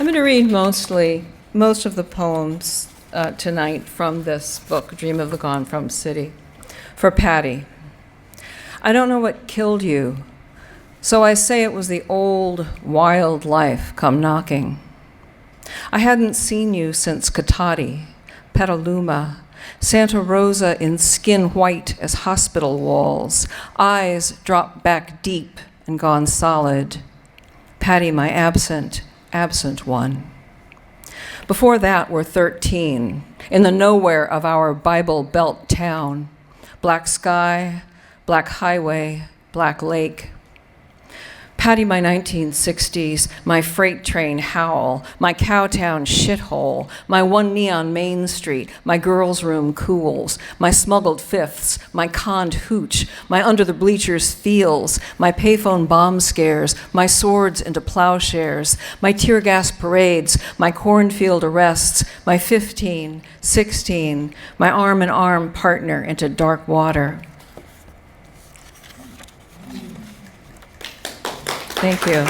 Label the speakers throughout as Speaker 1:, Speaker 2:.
Speaker 1: I'm going to read most of the poems tonight from this book, Dream of the GoneFrom City, for Patty. I don't know what killed you, so I say it was the old, wild life come knocking. I hadn't seen you since Katati, Petaluma, Santa Rosa in skin white as hospital walls, eyes dropped back deep and gone solid. Patty, my absent one. Before that, we're 13, in the nowhere of our Bible Belt town. Black sky, black highway, black lake. Patty, my 1960s, my freight train howl, my cowtown shithole, my one knee on Main Street, my girls' room cools, my smuggled fifths, my conned hooch, my under the bleachers feels, my payphone bomb scares, my swords into plowshares, my tear gas parades, my cornfield arrests, my 15, 16, my arm-in-arm partner into dark water. Thank you.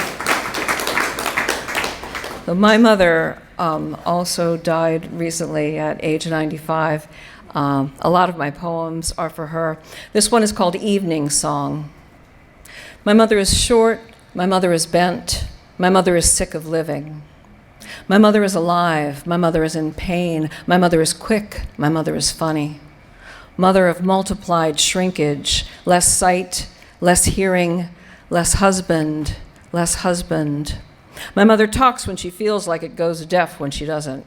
Speaker 1: So my mother also died recently at age 95. A lot of my poems are for her. This one is called Evening Song. My mother is short, my mother is bent, my mother is sick of living. My mother is alive, my mother is in pain, my mother is quick, my mother is funny. Mother of multiplied shrinkage, less sight, less hearing, less husband. My mother talks when she feels like it goes deaf when she doesn't.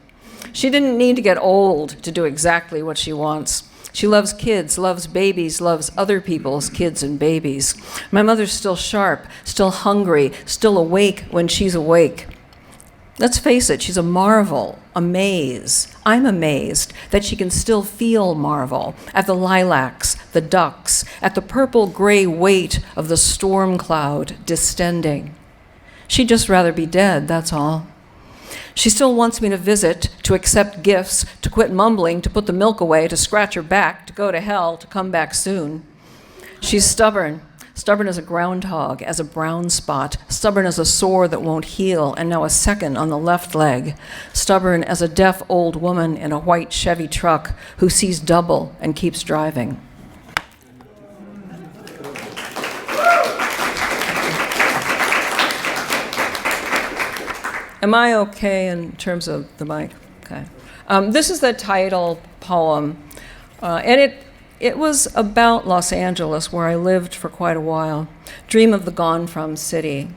Speaker 1: She didn't need to get old to do exactly what she wants. She loves kids, loves babies, loves other people's kids and babies. My mother's still sharp, still hungry, still awake when she's awake. Let's face it, she's a marvel, a maze. I'm amazed that she can still feel marvel at the lilacs, the ducks, at the purple-gray weight of the storm cloud distending. She'd just rather be dead, that's all. She still wants me to visit, to accept gifts, to quit mumbling, to put the milk away, to scratch her back, to go to hell, to come back soon. She's stubborn as a groundhog, as a brown spot, stubborn as a sore that won't heal, and now a second on the left leg, stubborn as a deaf old woman in a white Chevy truck who sees double and keeps driving. Am I okay in terms of the mic? Okay. This is the title poem, and it was about Los Angeles, where I lived for quite a while. Dream of the GoneFrom City.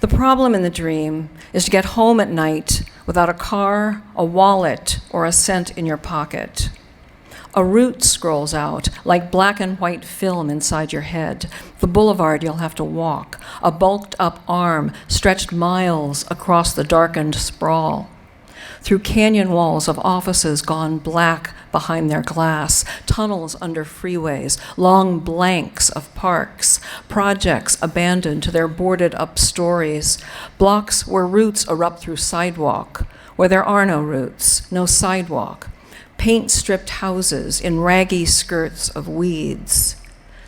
Speaker 1: The problem in the dream is to get home at night without a car, a wallet, or a cent in your pocket. A route scrolls out like black and white film inside your head. The boulevard you'll have to walk, a bulked up arm stretched miles across the darkened sprawl. Through canyon walls of offices gone black behind their glass, tunnels under freeways, long blanks of parks, projects abandoned to their boarded up stories, blocks where routes erupt through sidewalk, where there are no routes, no sidewalk, paint-stripped houses in raggy skirts of weeds,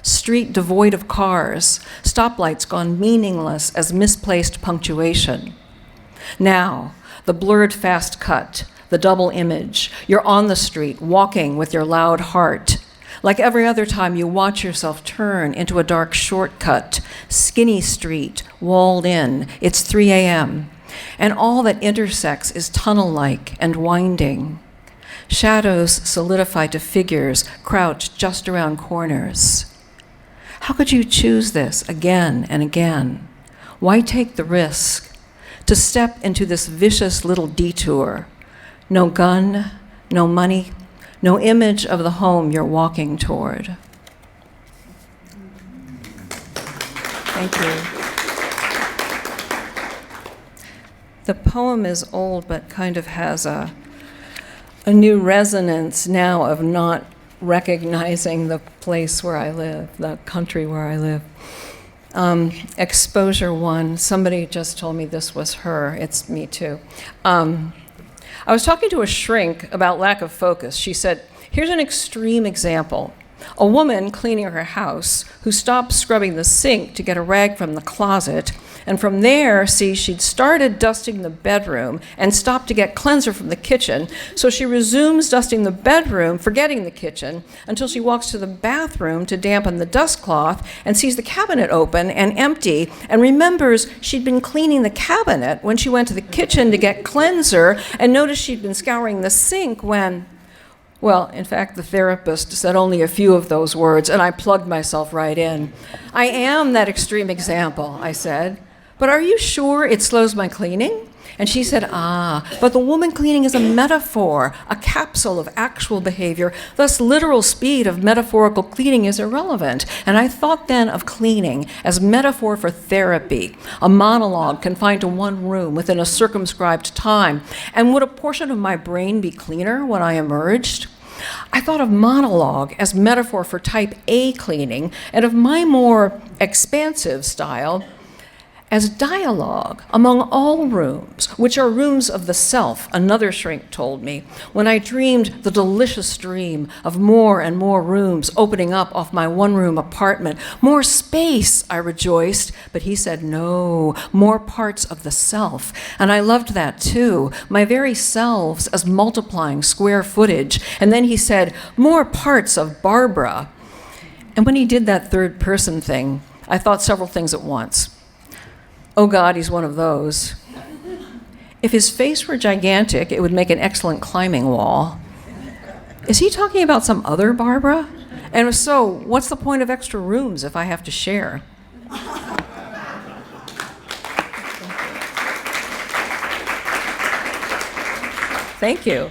Speaker 1: street devoid of cars, stoplights gone meaningless as misplaced punctuation. Now, the blurred fast cut, the double image, you're on the street, walking with your loud heart. Like every other time you watch yourself turn into a dark shortcut, skinny street, walled in, it's 3 a.m., and all that intersects is tunnel-like and winding. Shadows solidify to figures crouched just around corners. How could you choose this again and again? Why take the risk to step into this vicious little detour? No gun, no money, no image of the home you're walking toward. Thank you. The poem is old, but kind of has a new resonance now of not recognizing the place where I live, the country where I live. Exposure one, somebody just told me this was her. It's me too. I was talking to a shrink about lack of focus. She said, here's an extreme example. A woman cleaning her house who stopped scrubbing the sink to get a rag from the closet, and from there, she'd started dusting the bedroom and stopped to get cleanser from the kitchen, so she resumes dusting the bedroom, forgetting the kitchen, until she walks to the bathroom to dampen the dust cloth and sees the cabinet open and empty, and remembers she'd been cleaning the cabinet when she went to the kitchen to get cleanser, and noticed she'd been scouring the sink when... Well, in fact, the therapist said only a few of those words, and I plugged myself right in. I am that extreme example, I said, but are you sure it slows my cleaning? And she said, but the woman cleaning is a metaphor, a capsule of actual behavior, thus literal speed of metaphorical cleaning is irrelevant. And I thought then of cleaning as metaphor for therapy, a monologue confined to one room within a circumscribed time. And would a portion of my brain be cleaner when I emerged? I thought of monologue as metaphor for type A cleaning, and of my more expansive style as dialogue among all rooms, which are rooms of the self, another shrink told me, when I dreamed the delicious dream of more and more rooms opening up off my one-room apartment. More space, I rejoiced, but he said no, more parts of the self. And I loved that too, my very selves as multiplying square footage. And then he said, more parts of Barbara. And when he did that third person thing, I thought several things at once. Oh God, he's one of those. If his face were gigantic, it would make an excellent climbing wall. Is he talking about some other Barbara? And if so, what's the point of extra rooms if I have to share? Thank you.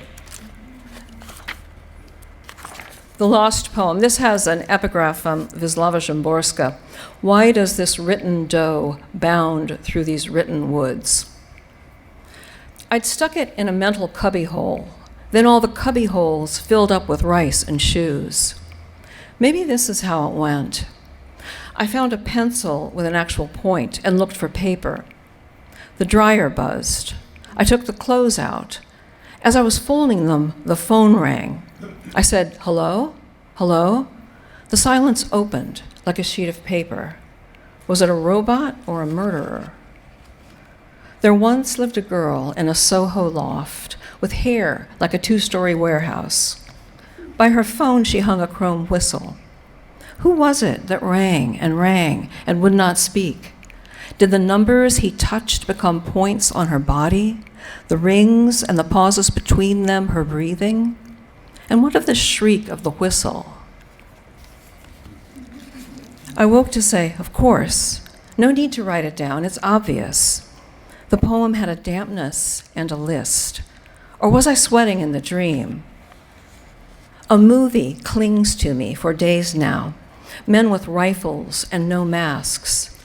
Speaker 1: The Lost Poem. This has an epigraph from Wisława Szymborska. Why does this written doe bound through these written woods? I'd stuck it in a mental cubbyhole. Then all the cubbyholes filled up with rice and shoes. Maybe this is how it went. I found a pencil with an actual point and looked for paper. The dryer buzzed. I took the clothes out. As I was folding them, the phone rang. I said, hello? Hello? The silence opened like a sheet of paper. Was it a robot or a murderer? There once lived a girl in a Soho loft with hair like a 2-story warehouse. By her phone, she hung a chrome whistle. Who was it that rang and would not speak? Did the numbers he touched become points on her body? The rings and the pauses between them her breathing? And what of the shriek of the whistle? I woke to say, of course. No need to write it down, it's obvious. The poem had a dampness and a list. Or was I sweating in the dream? A movie clings to me for days now. Men with rifles and no masks.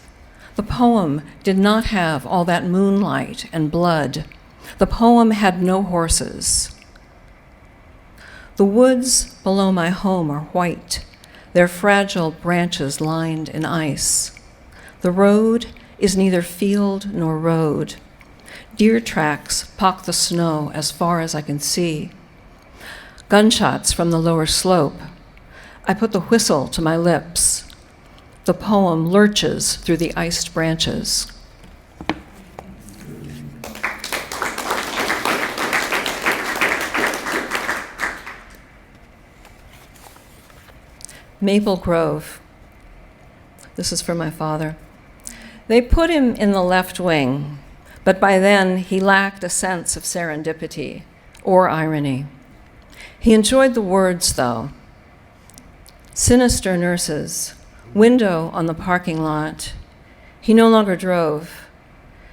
Speaker 1: The poem did not have all that moonlight and blood. The poem had no horses. The woods below my home are white, their fragile branches lined in ice. The road is neither field nor road. Deer tracks pock the snow as far as I can see. Gunshots from the lower slope. I put the whistle to my lips. The poem lurches through the iced branches. Maple Grove. This is for my father. They put him in the left wing, but by then he lacked a sense of serendipity or irony. He enjoyed the words, though. Sinister nurses, window on the parking lot. He no longer drove.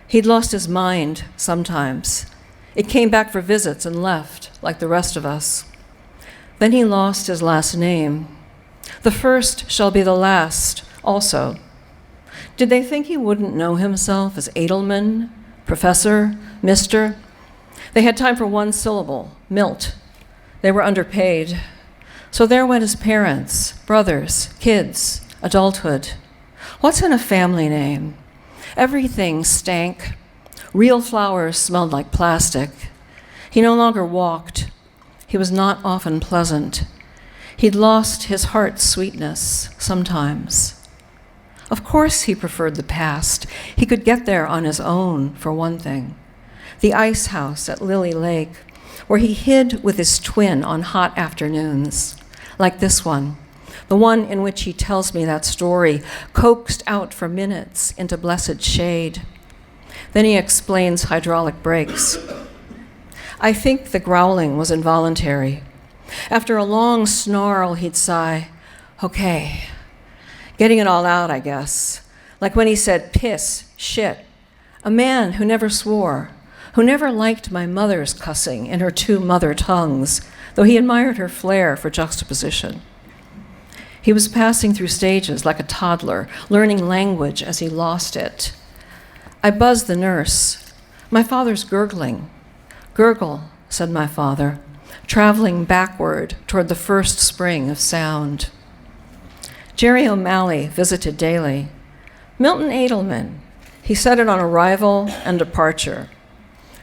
Speaker 1: He'd lost his mind sometimes. It came back for visits and left, like the rest of us. Then he lost his last name. The first shall be the last, also. Did they think he wouldn't know himself as Edelman, Professor, Mister? They had time for one syllable, Milt. They were underpaid. So there went his parents, brothers, kids, adulthood. What's in a family name? Everything stank. Real flowers smelled like plastic. He no longer walked. He was not often pleasant. He'd lost his heart's sweetness sometimes. Of course he preferred the past. He could get there on his own, for one thing. The ice house at Lily Lake, where he hid with his twin on hot afternoons, like this one, the one in which he tells me that story, coaxed out for minutes into blessed shade. Then he explains hydraulic brakes. I think the growling was involuntary. After a long snarl, he'd sigh, okay, getting it all out, I guess. Like when he said piss, shit, a man who never swore, who never liked my mother's cussing in her two mother tongues, though he admired her flair for juxtaposition. He was passing through stages like a toddler, learning language as he lost it. I buzzed the nurse. My father's gurgling. Gurgle, said my father, traveling backward toward the first spring of sound. Jerry O'Malley visited daily. Milton Edelman, he said it on arrival and departure.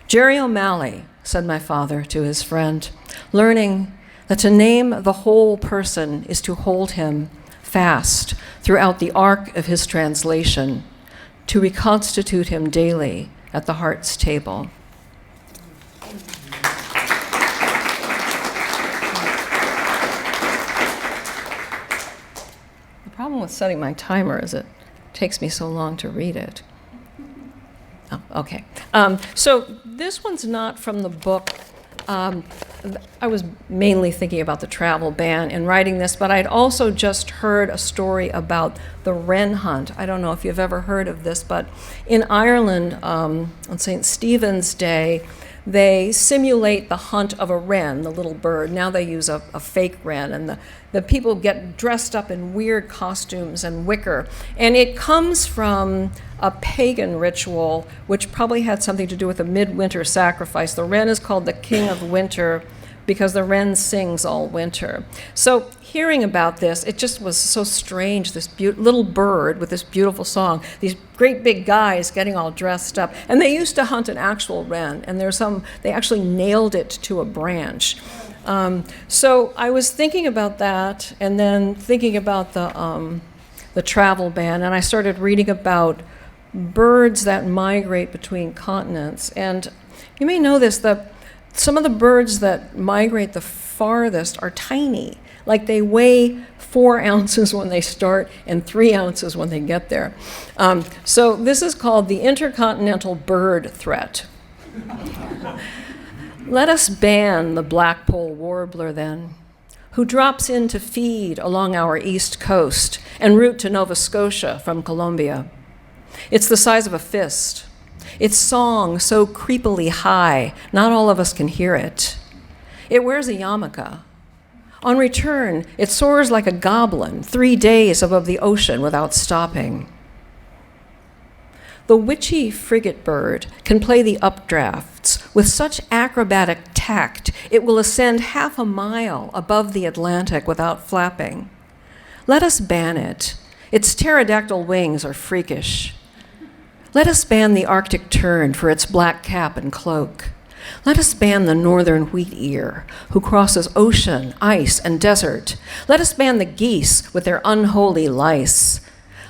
Speaker 1: Jerry O'Malley, said my father to his friend, learning that to name the whole person is to hold him fast throughout the arc of his translation, to reconstitute him daily at the heart's table. The problem with setting my timer is it takes me so long to read it. Oh, okay. So this one's not from the book. I was mainly thinking about the travel ban in writing this, but I'd also just heard a story about the wren hunt. I don't know if you've ever heard of this, but in Ireland, on St. Stephen's Day, they simulate the hunt of a wren, the little bird. Now they use a fake wren, and the people get dressed up in weird costumes and wicker. And it comes from a pagan ritual, which probably had something to do with a midwinter sacrifice. The wren is called the king of winter because the wren sings all winter. So hearing about this, it just was so strange, this little bird with this beautiful song, these great big guys getting all dressed up. And they used to hunt an actual wren, and they actually nailed it to a branch. So I was thinking about that, and then thinking about the travel ban, and I started reading about birds that migrate between continents. And you may know this, some of the birds that migrate the farthest are tiny. Like they weigh 4 ounces when they start and 3 ounces when they get there. So this is called the intercontinental bird threat. Let us ban the blackpoll warbler then, who drops in to feed along our east coast en route to Nova Scotia from Colombia. It's the size of a fist. Its song so creepily high, not all of us can hear it. It wears a yarmulke. On return, it soars like a goblin 3 days above the ocean without stopping. The witchy frigate bird can play the updrafts with such acrobatic tact it will ascend 1/2 mile above the Atlantic without flapping. Let us ban it. Its pterodactyl wings are freakish. Let us ban the Arctic tern for its black cap and cloak. Let us ban the northern wheat ear, who crosses ocean, ice, and desert. Let us ban the geese with their unholy lice.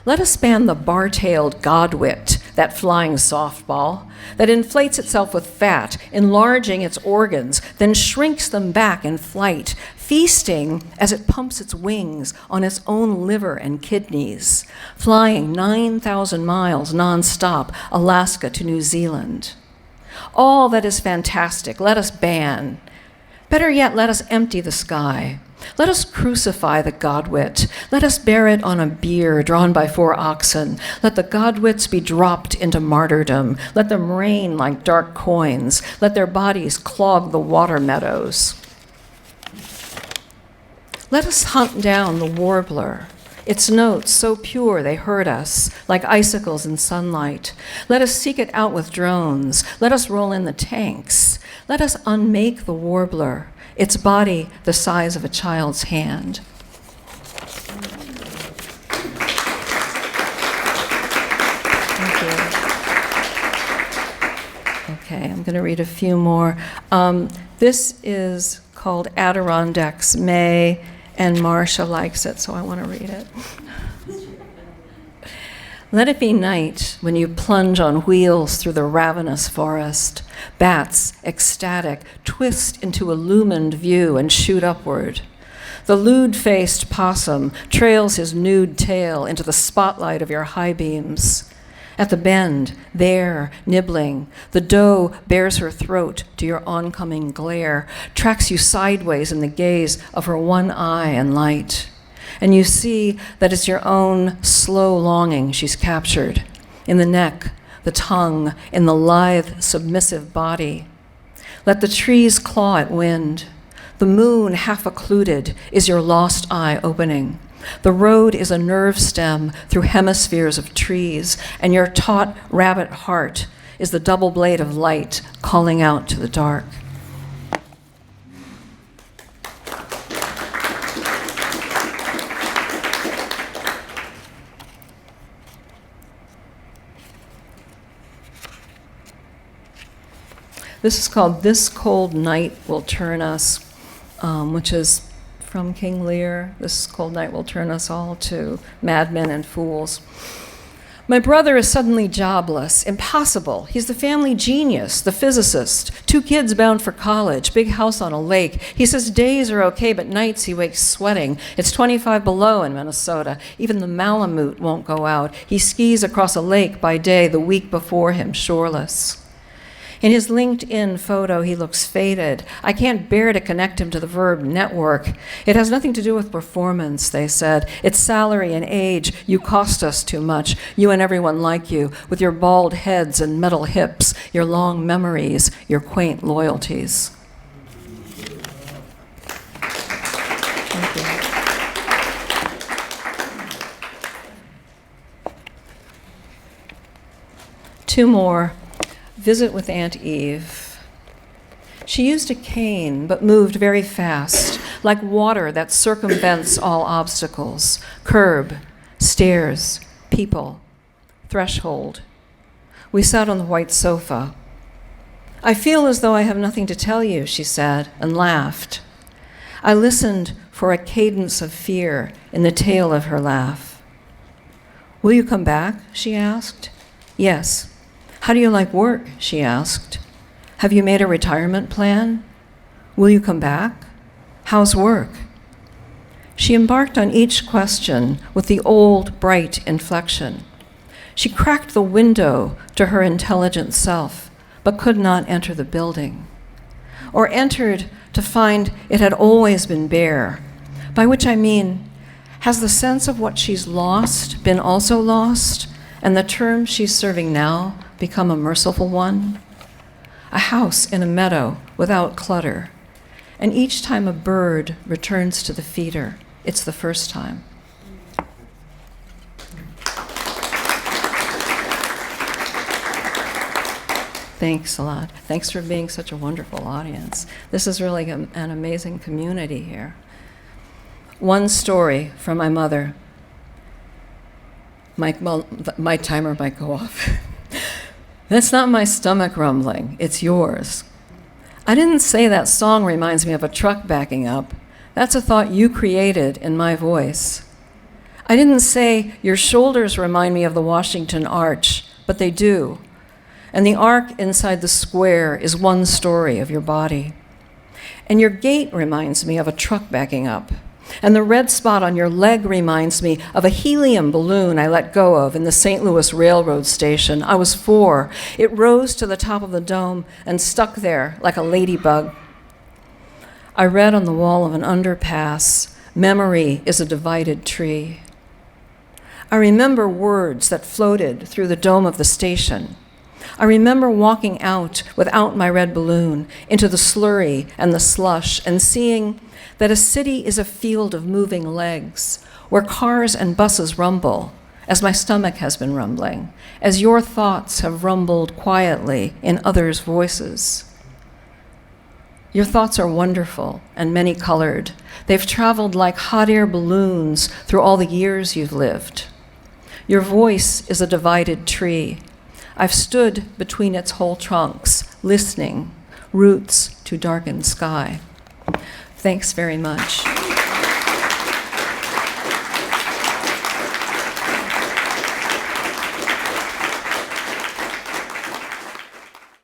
Speaker 1: Let us ban the bar-tailed godwit, that flying softball, that inflates itself with fat, enlarging its organs, then shrinks them back in flight, feasting as it pumps its wings on its own liver and kidneys, flying 9,000 miles nonstop, Alaska to New Zealand. All that is fantastic, let us ban. Better yet, let us empty the sky. Let us crucify the godwit. Let us bear it on a bier drawn by 4 oxen. Let the godwits be dropped into martyrdom. Let them rain like dark coins. Let their bodies clog the water meadows. Let us hunt down the warbler. Its notes so pure they hurt us, like icicles in sunlight. Let us seek it out with drones. Let us roll in the tanks. Let us unmake the warbler, its body the size of a child's hand. Thank you. Okay, I'm going to read a few more. This is called Adirondacks, May, And Marcia likes it, so I want to read it. Let it be night when you plunge on wheels through the ravenous forest. Bats, ecstatic, twist into illumined view and shoot upward. The lewd-faced possum trails his nude tail into the spotlight of your high beams. At the bend, there, nibbling, the doe bares her throat to your oncoming glare, tracks you sideways in the gaze of her one eye and light. And you see that it's your own slow longing she's captured, in the neck, the tongue, in the lithe, submissive body. Let the trees claw at wind. The moon, half occluded, is your lost eye opening. The road is a nerve stem through hemispheres of trees, and your taut rabbit heart is the double blade of light calling out to the dark. This is called This Cold Night Will Turn Us, which is from King Lear. This cold night will turn us all to madmen and fools. My brother is suddenly jobless, impossible. He's the family genius, the physicist, 2 kids bound for college, big house on a lake. He says days are okay, but nights he wakes sweating. It's 25 below in Minnesota. Even the Malamute won't go out. He skis across a lake by day, the week before him, shoreless. In his LinkedIn photo, he looks faded. I can't bear to connect him to the verb network. It has nothing to do with performance, they said. It's salary and age. You cost us too much. You and everyone like you, with your bald heads and metal hips, your long memories, your quaint loyalties. Thank you. Two more. Visit with Aunt Eve. She used a cane, but moved very fast, like water that circumvents all obstacles. Curb, stairs, people, threshold. We sat on the white sofa. I feel as though I have nothing to tell you, she said, and laughed. I listened for a cadence of fear in the tail of her laugh. Will you come back? She asked. Yes. How do you like work? She asked. Have you made a retirement plan? Will you come back? How's work? She embarked on each question with the old, bright inflection. She cracked the window to her intelligent self, but could not enter the building, or entered to find it had always been bare, by which I mean, has the sense of what she's lost been also lost, and the term she's serving now become a merciful one? A house in a meadow without clutter. And each time a bird returns to the feeder, it's the first time. Thanks a lot. Thanks for being such a wonderful audience. This is really an amazing community here. One story from my mother. My timer might go off. That's not my stomach rumbling, it's yours. I didn't say that song reminds me of a truck backing up. That's a thought you created in my voice. I didn't say your shoulders remind me of the Washington Arch, but they do. And the arc inside the square is one story of your body. And your gait reminds me of a truck backing up. And the red spot on your leg reminds me of a helium balloon I let go of in the St. Louis Railroad station. I was 4. It rose to the top of the dome and stuck there like a ladybug. I read on the wall of an underpass, memory is a divided tree. I remember words that floated through the dome of the station. I remember walking out without my red balloon into the slurry and the slush and seeing that a city is a field of moving legs where cars and buses rumble, as my stomach has been rumbling, as your thoughts have rumbled quietly in others' voices. Your thoughts are wonderful and many-colored. They've traveled like hot air balloons through all the years you've lived. Your voice is a divided tree. I've stood between its whole trunks, listening, roots to darkened sky. Thanks very much.